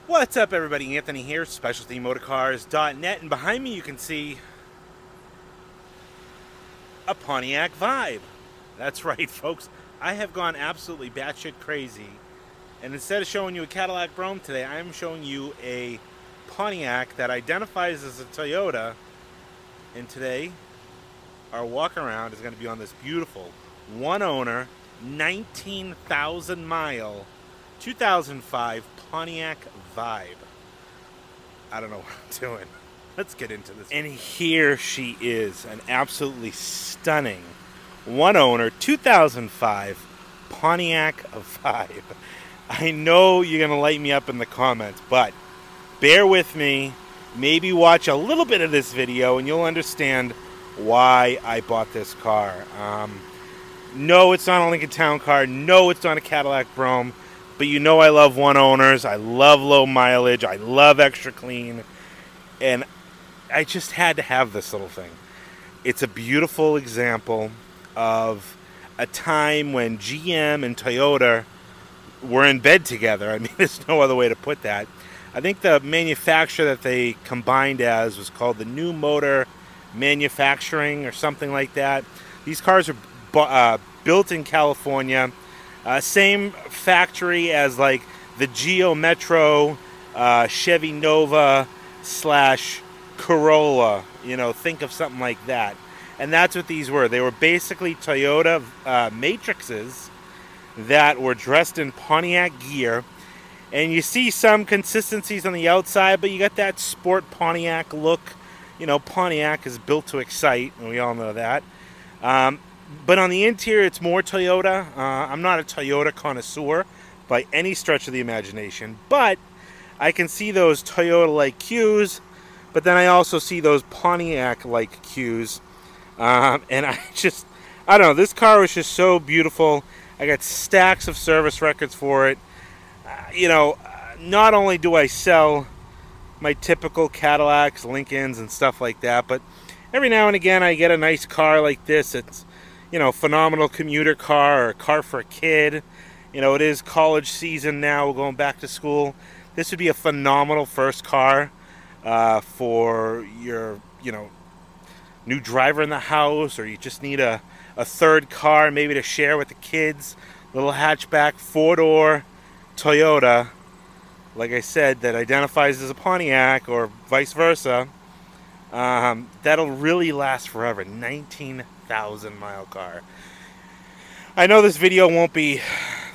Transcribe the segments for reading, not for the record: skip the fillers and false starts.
What's up, everybody? Anthony here, SpecialtyMotorcars.net, and behind me you can see a Pontiac Vibe. That's right, folks. I have gone absolutely batshit crazy, and instead of showing you a Cadillac brougham today, I am showing you a Pontiac that identifies as a Toyota, and today our walk around is going to be on this beautiful one-owner, 19,000 mile 2005 Pontiac Vibe. I don't know what I'm doing. Let's get into this. And here she is, an absolutely stunning one owner 2005 Pontiac Vibe. I know you're gonna light me up in the comments, but bear with me. Maybe watch a little bit of this video and you'll understand why I bought this car. No, it's not a Lincoln Town car. No, it's not a Cadillac brougham. But you know I love one owners, I love low mileage, I love extra clean, and I just had to have this little thing. It's a beautiful example of a time when GM and Toyota were in bed together. I mean, there's no other way to put that. I think the manufacturer that they combined as was called the New Motor Manufacturing or something like that. These cars are built in California. Same factory as like the Geo Metro, Chevy Nova / Corolla. You know, think of something like that. And that's what these were. They were basically Toyota Matrixes that were dressed in Pontiac gear. And you see some consistencies on the outside, but you got that sport Pontiac look. You know, Pontiac is built to excite, and we all know that. But on the interior, it's more Toyota. I'm not a Toyota connoisseur by any stretch of the imagination, but I can see those Toyota-like cues, but then I also see those Pontiac-like cues. And I don't know, this car was just so beautiful. I got stacks of service records for it. You know, not only do I sell my typical Cadillacs, Lincolns, and stuff like that, but every now and again I get a nice car like this. It's, you know, phenomenal commuter car or a car for a kid. You know, it is college season now. We're going back to school. This would be a phenomenal first car for your, you know, new driver in the house, or you just need a third car maybe to share with the kids. Little hatchback, four-door Toyota, like I said, that identifies as a Pontiac or vice versa. That'll really last forever. 19,000 mile car. I know this video won't be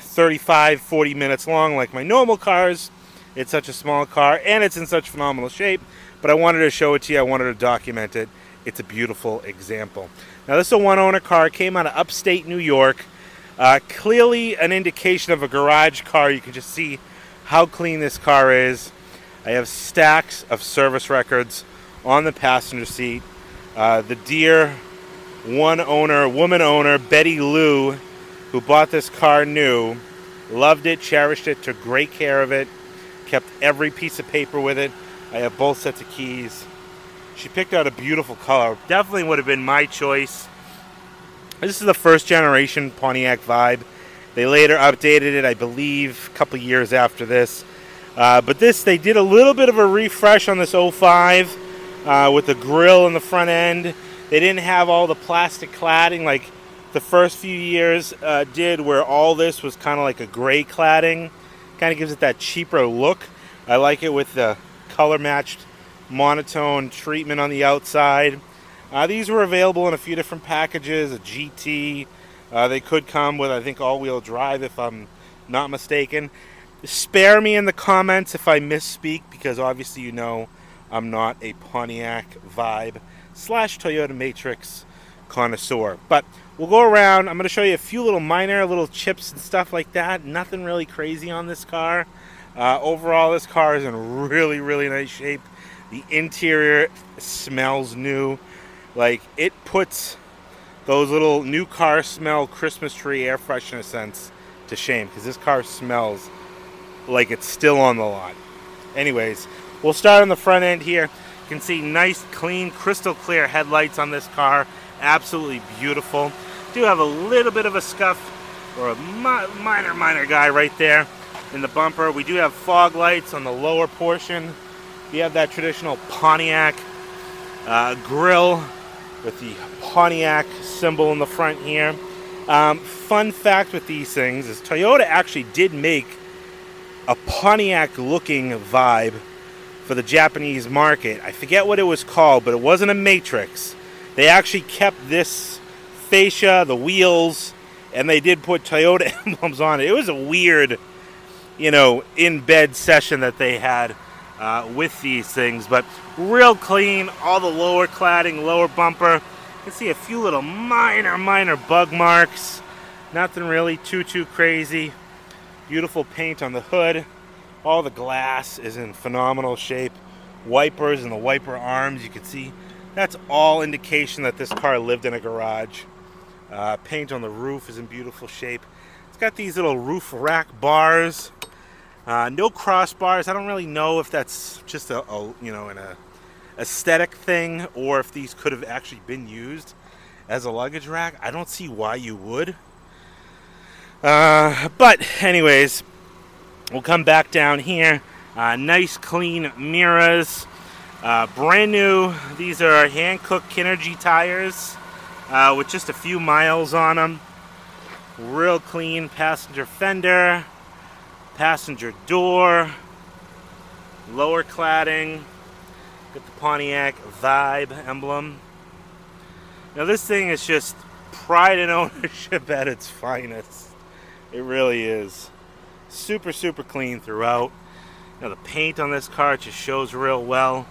35-40 minutes long like my normal cars. It's such a small car and it's in such phenomenal shape, but I wanted to show it to you. I wanted to document it. It's a beautiful example. Now, this is a one-owner car. It came out of upstate New York. Clearly an indication of a garage car. You can just see how clean this car is. I have stacks of service records on the passenger seat. The dear woman owner, Betty Lou, who bought this car new, loved it, cherished it, took great care of it, kept every piece of paper with it. I have both sets of keys. She picked out a beautiful color. Definitely would have been my choice. This is the first generation Pontiac Vibe. They later updated it, I believe, a couple years after this. But this, they did a little bit of a refresh on this 05 with the grille in the front end. They didn't have all the plastic cladding like the first few years did, where all this was kind of like a gray cladding. Kind of gives it that cheaper look. I like it with the color-matched monotone treatment on the outside. These were available in a few different packages, a GT. They could come with, I think, all-wheel drive, if I'm not mistaken. Spare me in the comments if I misspeak, because obviously you know I'm not a Pontiac Vibe / Toyota Matrix connoisseur. But we'll go around. I'm going to show you a few minor little chips and stuff like that. Nothing really crazy on this car. Overall, this car is in really, really nice shape. The interior smells new. Like, it puts those little new car smell Christmas tree air freshener scents to shame, because this car smells like it's still on the lot. Anyways, we'll start on the front end here. You can see nice, clean, crystal clear headlights on this car. Absolutely beautiful. Do have a little bit of a scuff or a minor guy right there. in the bumper. We do have fog lights on the lower portion. We have that traditional Pontiac grill with the Pontiac symbol in the front here. Fun fact with these things is Toyota actually did make a Pontiac looking vibe for the Japanese market. I forget what it was called, but it wasn't a Matrix. They actually kept this fascia, the wheels, and they did put Toyota emblems on it. It was a weird, you know, in-bed session that they had with these things, but real clean. All the lower cladding, lower bumper. You can see a few little minor bug marks. Nothing really too crazy. Beautiful paint on the hood. All the glass is in phenomenal shape. Wipers and the wiper arms, you can see that's all indication that this car lived in a garage. Paint on the roof is in beautiful shape. It's got these little roof rack bars. No crossbars. I don't really know if that's just a you know, an aesthetic thing or if these could have actually been used as a luggage rack. I don't see why you would. But anyways, we'll come back down here. Nice clean mirrors. Brand new. These are hand-cooked Kinergy tires with just a few miles on them. Real clean passenger fender, passenger door, lower cladding. Got the Pontiac Vibe emblem. Now this thing is just pride and ownership at its finest. It really is. Super clean throughout. Now the paint on this car just shows real well.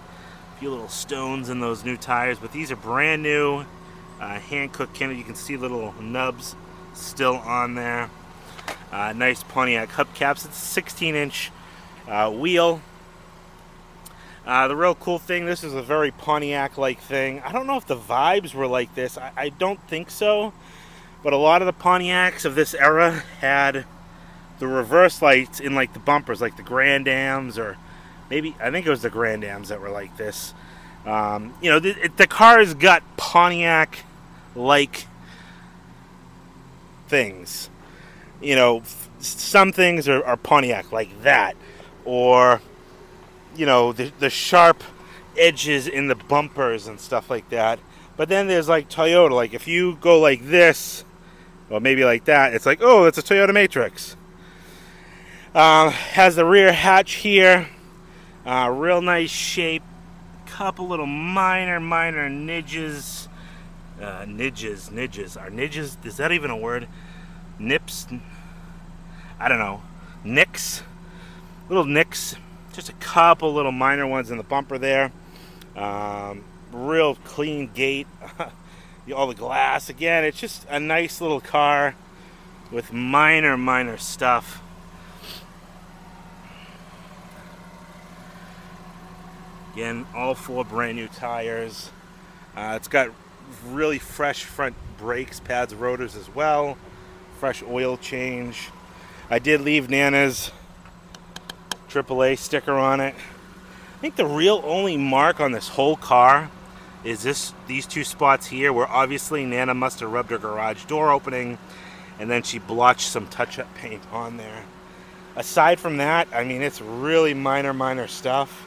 A few little stones in those new tires, but these are brand new, hand-cooked Kinergy. You can see little nubs still on there. Nice Pontiac hubcaps. It's a 16-inch wheel. The real cool thing, this is a very Pontiac-like thing. I don't know if the vibes were like this. I don't think so. But a lot of the Pontiacs of this era had the reverse lights in like the bumpers, like the Grand Ams, or maybe, I think it was the Grand Ams that were like this. You know, the car's got Pontiac-like things. You know, some things are Pontiac like that. Or, you know, the sharp edges in the bumpers and stuff like that. But then there's like Toyota, like if you go like this, or maybe like that, it's like, oh, that's a Toyota Matrix. Has the rear hatch here. Real nice shape. Couple little minor nidges. Nidges. Are nidges, is that even a word? Nips? I don't know. Nicks. Little nicks. Just a couple little minor ones in the bumper there. Real clean gate. All the glass. Again, it's just a nice little car with minor stuff. Again, all 4 brand new tires. It's got really fresh front brakes, pads, rotors as well. Fresh oil change. I did leave Nana's AAA sticker on it. I think the real only mark on this whole car is these 2 spots here where obviously Nana must have rubbed her garage door opening and then she blotched some touch-up paint on there. Aside from that, I mean, it's really minor stuff.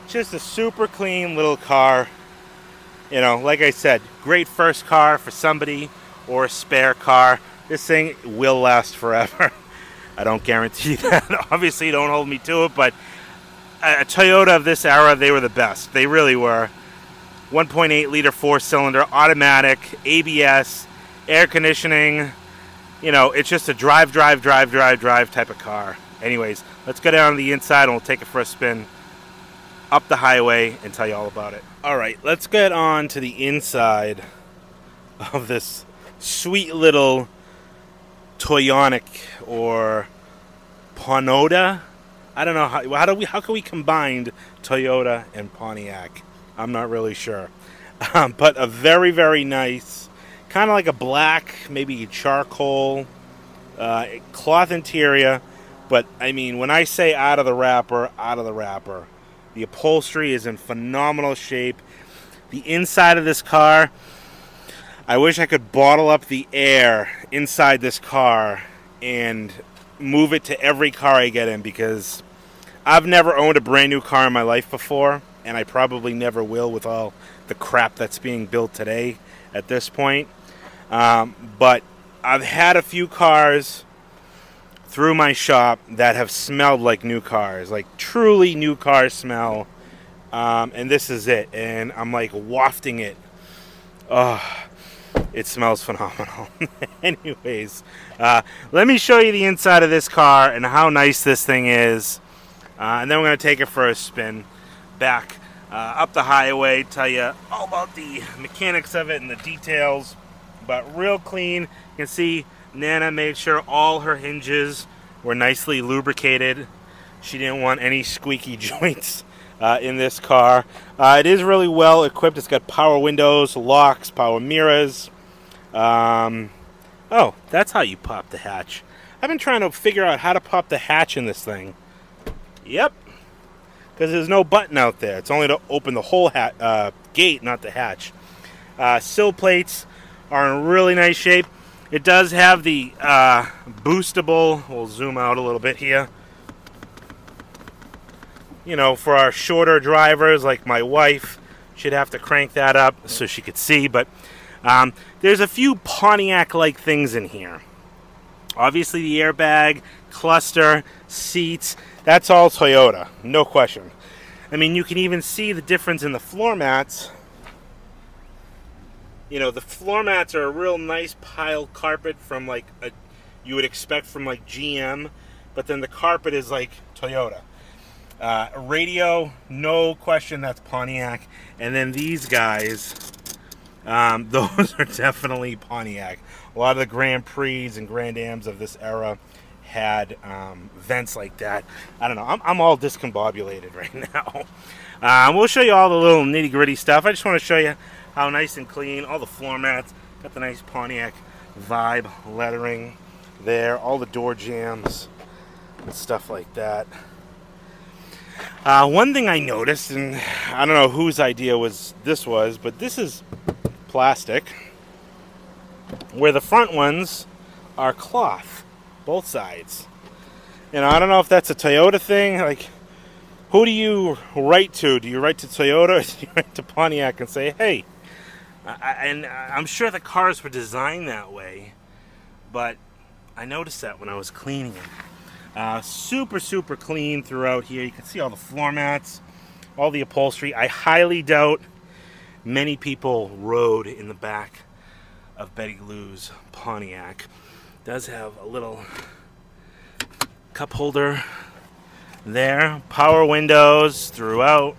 Just a super clean little car. You know, like I said, great first car for somebody or a spare car. This thing will last forever. I don't guarantee that. Obviously, don't hold me to it, but a Toyota of this era, they were the best. They really were. 1.8 liter 4-cylinder, automatic, ABS, air conditioning. You know, it's just a drive type of car. Anyways, let's go down to the inside and we'll take it for a spin up the highway and tell you all about it. Alright, let's get on to the inside of this sweet little Toyonic or Pontiac. I don't know how can we combine Toyota and Pontiac? I'm not really sure. But a very nice, kind of like a black, maybe charcoal cloth interior. But I mean, when I say out of the wrapper, the upholstery is in phenomenal shape. The inside of this car, I wish I could bottle up the air inside this car and move it to every car I get in, because I've never owned a brand new car in my life before, and I probably never will with all the crap that's being built today at this point. But I've had a few cars through my shop that have smelled like new cars, like truly new car smell, and this is it, and I'm like wafting it. Oh, it smells phenomenal. Anyways, let me show you the inside of this car and how nice this thing is, and then we're going to take it for a spin back up the highway, tell you all about the mechanics of it and the details. But real clean. You can see Nana made sure all her hinges were nicely lubricated. She didn't want any squeaky joints in this car. It is really well equipped. It's got power windows, locks, power mirrors. Oh, that's how you pop the hatch. I've been trying to figure out how to pop the hatch in this thing. Yep, because there's no button out there. It's only to open the whole gate, not the hatch. Sill plates are in really nice shape. It does have the boostable, we'll zoom out a little bit here, you know, for our shorter drivers like my wife. She'd have to crank that up so she could see, but there's a few Pontiac-like things in here. Obviously the airbag, cluster, seats, that's all Toyota, no question. I mean, you can even see the difference in the floor mats. You know, the floor mats are a real nice pile carpet from like you would expect from like GM, but then the carpet is like Toyota. Radio, no question, that's Pontiac. And then these guys, those are definitely Pontiac. A lot of the Grand Prix and Grand Ams of this era had vents like that. I don't know, I'm all discombobulated right now. We'll show you all the little nitty-gritty stuff. I just want to show you how nice and clean, all the floor mats, got the nice Pontiac vibe lettering there, all the door jams and stuff like that. One thing I noticed, and I don't know whose idea this was, but this is plastic, where the front ones are cloth, both sides. And I don't know if that's a Toyota thing. Like, who do you write to? Do you write to Toyota, or do you write to Pontiac and say, hey? And I'm sure the cars were designed that way, but I noticed that when I was cleaning them. Super, super clean throughout here. You can see all the floor mats, all the upholstery. I highly doubt many people rode in the back of Betty Lou's Pontiac. It does have a little cup holder there. Power windows throughout.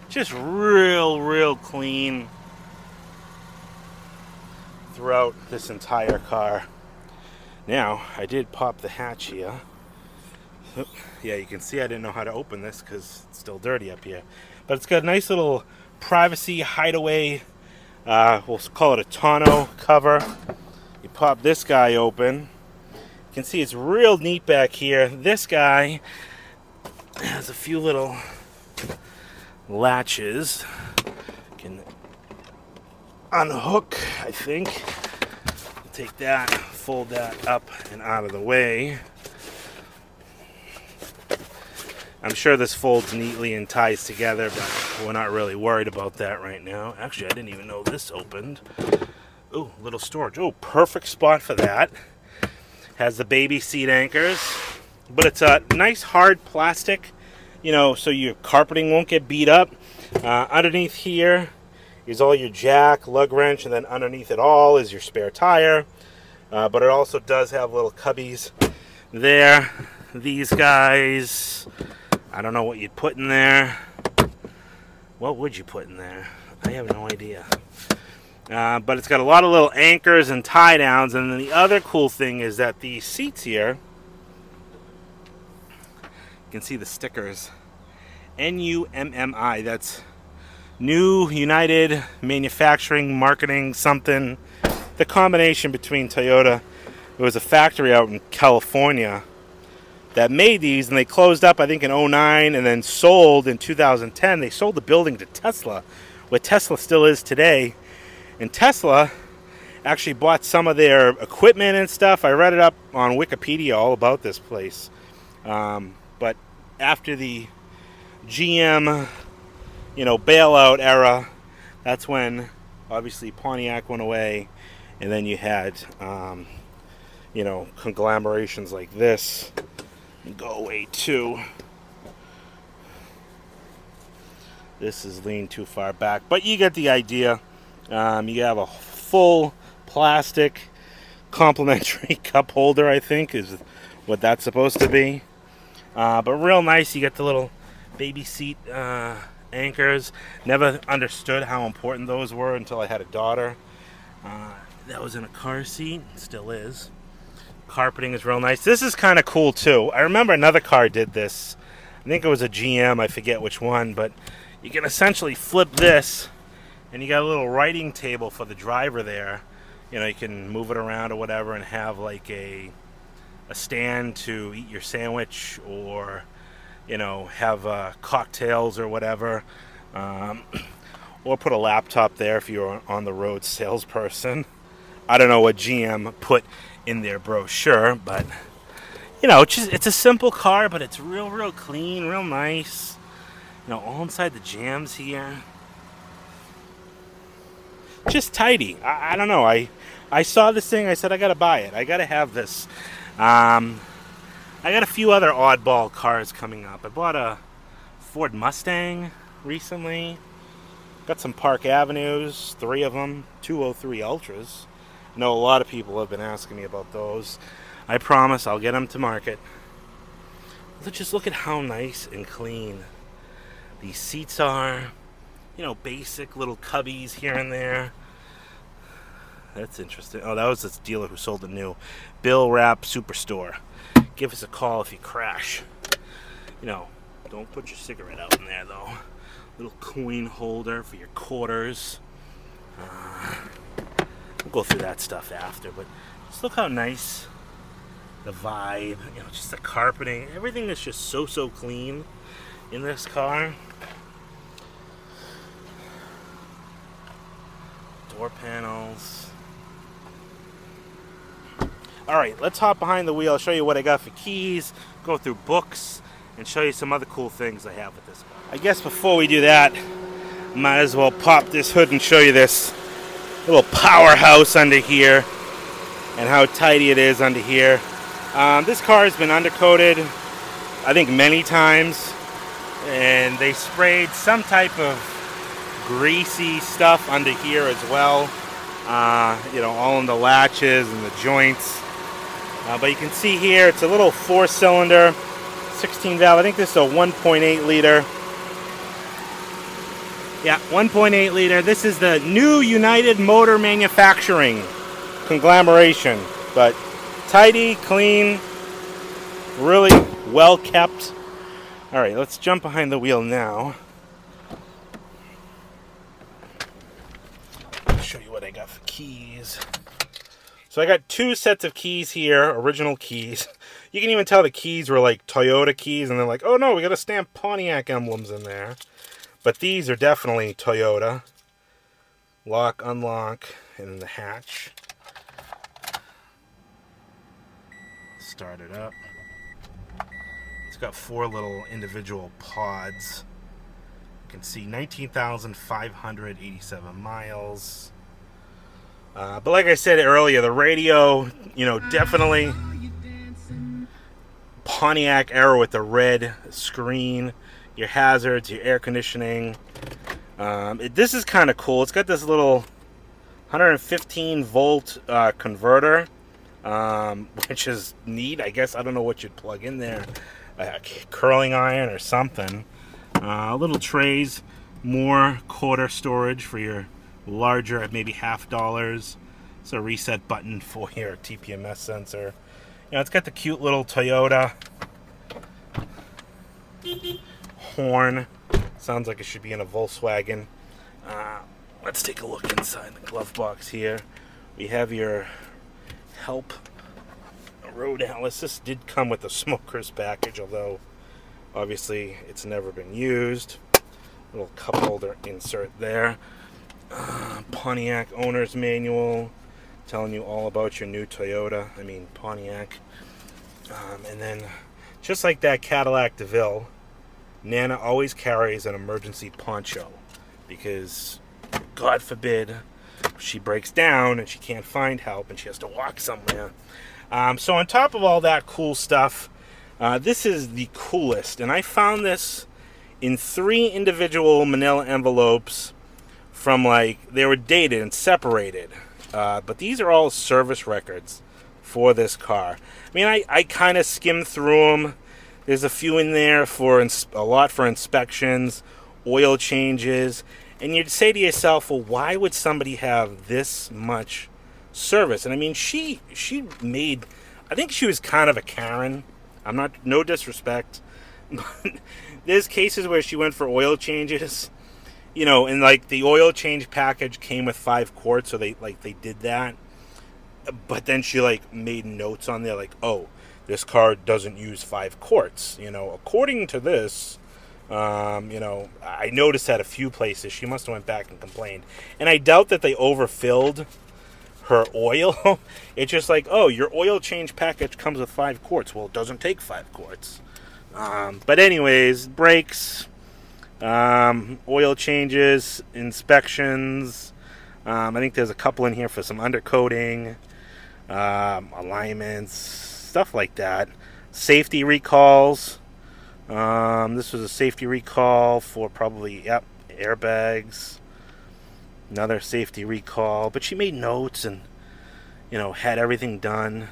Just real clean throughout this entire car. Now, I did pop the hatch here. Yeah, you can see I didn't know how to open this because it's still dirty up here. But it's got a nice little privacy hideaway, we'll call it a tonneau cover. You pop this guy open. You can see it's real neat back here. This guy has a few little latches. You can unhook, I think. Take that, fold that up and out of the way. I'm sure this folds neatly and ties together, but we're not really worried about that right now. Actually, I didn't even know this opened. Oh, little storage. Oh, perfect spot for that. Has the baby seat anchors, but it's a nice hard plastic, you know, so your carpeting won't get beat up. Underneath here is all your jack, lug wrench, and then underneath it all is your spare tire. But it also does have little cubbies there. These guys, I don't know what you'd put in there. What would you put in there? I have no idea. But it's got a lot of little anchors and tie downs. And then the other cool thing is that the seats here, you can see the stickers. NUMMI, that's New United Manufacturing Marketing something. The combination between Toyota, it was a factory out in California that made these, and they closed up I think in 09 and then sold in 2010. They sold the building to Tesla, where Tesla still is today. And Tesla Actually bought some of their equipment and stuff. I read it up on Wikipedia all about this place. But after the GM, you know, bailout era, that's when obviously Pontiac went away, and then you had, you know, conglomerations like this go away too. This is leaned too far back, but you get the idea. You have a full plastic complimentary cup holder, I think is what that's supposed to be. But real nice. You get the little baby seat anchors. Never understood how important those were until I had a daughter. That was in a car seat, still is. Carpeting is real nice. This is kind of cool too. I remember another car did this. I think it was a GM, I forget which one, but you can essentially flip this and you got a little writing table for the driver there. You know, you can move it around or whatever and have like a stand to eat your sandwich, or, you know, have cocktails or whatever. Or put a laptop there if you're on the road salesperson. I don't know what GM put in their brochure, but, you know, it's a simple car, but it's real clean, real nice. You know, all inside the jams here. Just tidy. I don't know. I saw this thing. I said, I gotta buy it. I gotta have this. I got a few other oddball cars coming up. I bought a Ford Mustang recently. Got some Park Avenues, 3 of them, 203 Ultras. I know a lot of people have been asking me about those. I promise I'll get them to market. Let's just look at how nice and clean these seats are. You know, basic little cubbies here and there. That's interesting. Oh, that was this dealer who sold the new Bill Wrap Superstore. Give us a call if you crash. You know, don't put your cigarette out in there, though. Little coin holder for your quarters. We'll go through that stuff after, but just look how nice the vibe, you know, just the carpeting. Everything is just so clean in this car. Door panels. Alright, let's hop behind the wheel. I'll show you what I got for keys, go through books, and show you some other cool things I have with this car. I guess before we do that, might as well pop this hood and show you this little powerhouse under here and how tidy it is under here. This car has been undercoated, I think, many times, and they sprayed some type of greasy stuff under here as well. You know, all in the latches and the joints. But you can see here, it's a little 4-cylinder, 16 valve. I think this is a 1.8 liter. Yeah, 1.8 liter. This is the new United Motor Manufacturing conglomeration. But tidy, clean, really well kept. All right, let's jump behind the wheel now. I'll show you what I got for keys. So I got 2 sets of keys here, original keys. You can even tell the keys were like Toyota keys, and they're like, oh no, we got to stamp Pontiac emblems in there. But these are definitely Toyota. Lock, unlock, and the hatch. Start it up. It's got 4 little individual pods. You can see 19,587 miles. But like I said earlier, the radio, you know, definitely Pontiac era with the red screen, your hazards, your air conditioning. This is kind of cool. It's got this little 115 volt converter, which is neat. I guess I don't know what you'd plug in there, a curling iron or something. Little trays, more quarter storage for your larger at maybe $50. It's a reset button for your TPMS sensor. You know, it's got the cute little Toyota horn. Sounds like it should be in a Volkswagen. Let's take a look inside the glove box here. We have your help road atlas. This did come with a smoker's package, although obviously it's never been used. Little cup holder insert there. Pontiac owner's manual, telling you all about your new Toyota, Pontiac. And then, just like that Cadillac Deville, Nana always carries an emergency poncho because, God forbid, she breaks down and she can't find help and she has to walk somewhere. So on top of all that cool stuff, this is the coolest, and I found this in 3 individual manila envelopes from, like, they were dated and separated, but these are all service records for this car. I kind of skimmed through them. There's a few in there for a lot for inspections, oil changes, and you'd say to yourself, well, why would somebody have this much service? And she made, I think she was kind of a Karen. No disrespect, but there's cases where she went for oil changes, and like the oil change package came with 5 quarts, so they did that. But then she like made notes on there like, oh, this car doesn't use 5 quarts, according to this. I noticed at a few places she must have went back and complained, and I doubt that they overfilled her oil. It's just like, oh, your oil change package comes with 5 quarts. Well, it doesn't take 5 quarts. But anyways, brakes, oil changes, inspections. I think there's a couple in here for some undercoating, alignments, stuff like that. Safety recalls. This was a safety recall for probably, airbags. Another safety recall, but she made notes and, had everything done.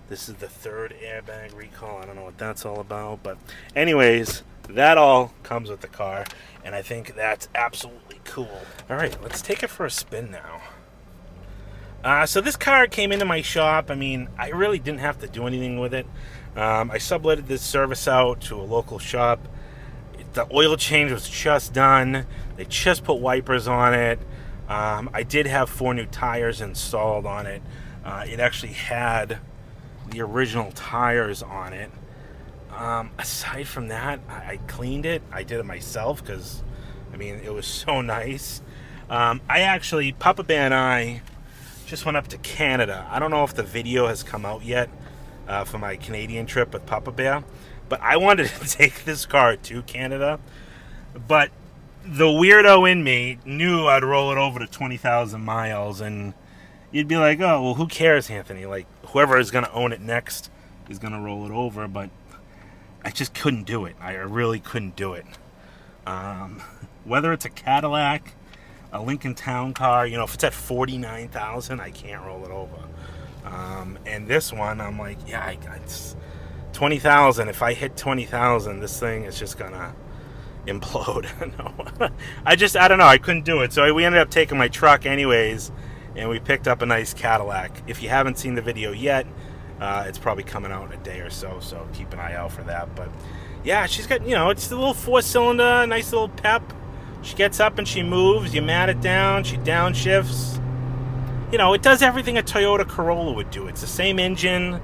This is the 3rd airbag recall. I don't know what that's all about, but anyways, that all comes with the car, and I think that's absolutely cool. All right, let's take it for a spin now. So this car came into my shop. I really didn't have to do anything with it. I subletted this service out to a local shop. The oil change was just done. They just put wipers on it. I did have 4 new tires installed on it. It actually had the original tires on it. Aside from that, I cleaned it. I did it myself because, it was so nice. Papa Bear and I just went up to Canada. I don't know if the video has come out yet for my Canadian trip with Papa Bear, but I wanted to take this car to Canada, but the weirdo in me knew I'd roll it over to 20,000 miles, and you'd be like, oh, well, who cares, Anthony? Like, whoever is going to own it next is going to roll it over, but I just couldn't do it. I really couldn't do it. Whether it's a Cadillac, a Lincoln Town car, if it's at 49,000, I can't roll it over. And this one, I'm like, yeah, it's 20,000. If I hit 20,000, this thing is just gonna implode. No, I don't know. I couldn't do it. So we ended up taking my truck anyways, and we picked up a nice Cadillac. If you haven't seen the video yet, it's probably coming out in a day or so, so keep an eye out for that. But yeah, she's got, it's the little 4-cylinder, nice little pep. She gets up and she moves. You mat it down, she downshifts. It does everything a Toyota Corolla would do. It's the same engine.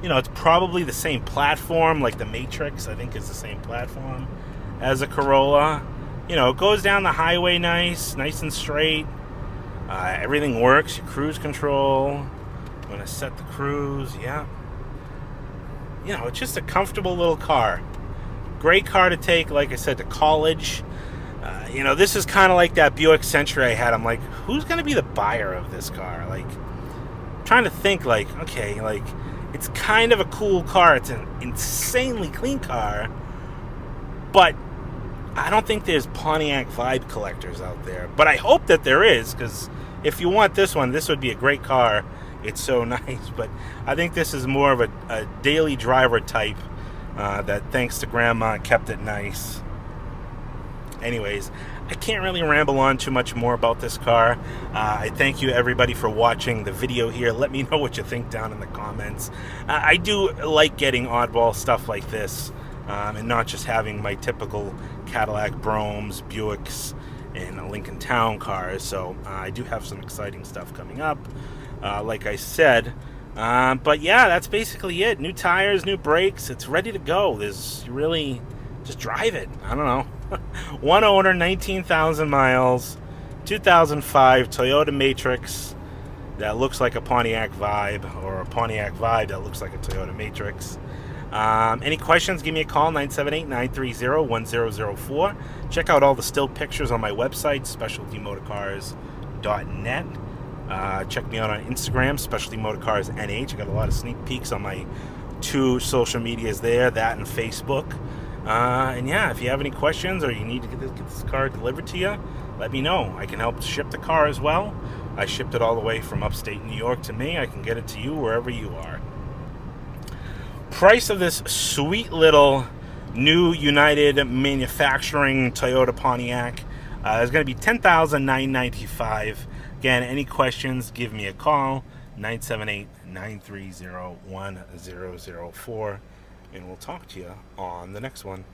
It's probably the same platform, like the Matrix, I think, is the same platform as a Corolla. It goes down the highway nice and straight. Everything works. Your cruise control. I'm going to set the cruise, yeah. It's just a comfortable little car. Great car to take, like I said, to college. This is kind of like that Buick Century I had. I'm like, who's going to be the buyer of this car? Like, I'm trying to think, like, okay, like, it's kind of a cool car. It's an insanely clean car, but I don't think there's Pontiac vibe collectors out there. But I hope that there is, because if you want this one, this would be a great car. It's so nice. But I think this is more of a daily driver type that, thanks to Grandma, kept it nice. Anyways, I can't really ramble on too much more about this car. I thank you everybody for watching the video here. Let me know what you think down in the comments. I do like getting oddball stuff like this, and not just having my typical Cadillac Broughams, Buicks, and Lincoln Town cars. So I do have some exciting stuff coming up, like I said. But yeah, that's basically it. New tires, new brakes. It's ready to go. There's really, just drive it. I don't know. One owner, 19,000 miles, 2005 Toyota Matrix. that looks like a Pontiac Vibe, or a Pontiac Vibe that looks like a Toyota Matrix. Any questions, give me a call, 978-930-1004. Check out all the still pictures on my website, specialtymotorcars.net. Check me out on Instagram, specialtymotorcarsNH. I got a lot of sneak peeks on my 2 social medias there, that and Facebook. And yeah, if you have any questions or you need to get this car delivered to you, let me know. I can help ship the car as well. I shipped it all the way from upstate New York to me. I can get it to you wherever you are. Price of this sweet little new United Manufacturing Toyota Pontiac is going to be $10,995. Again, any questions, give me a call, 978-930-1004, and we'll talk to you on the next one.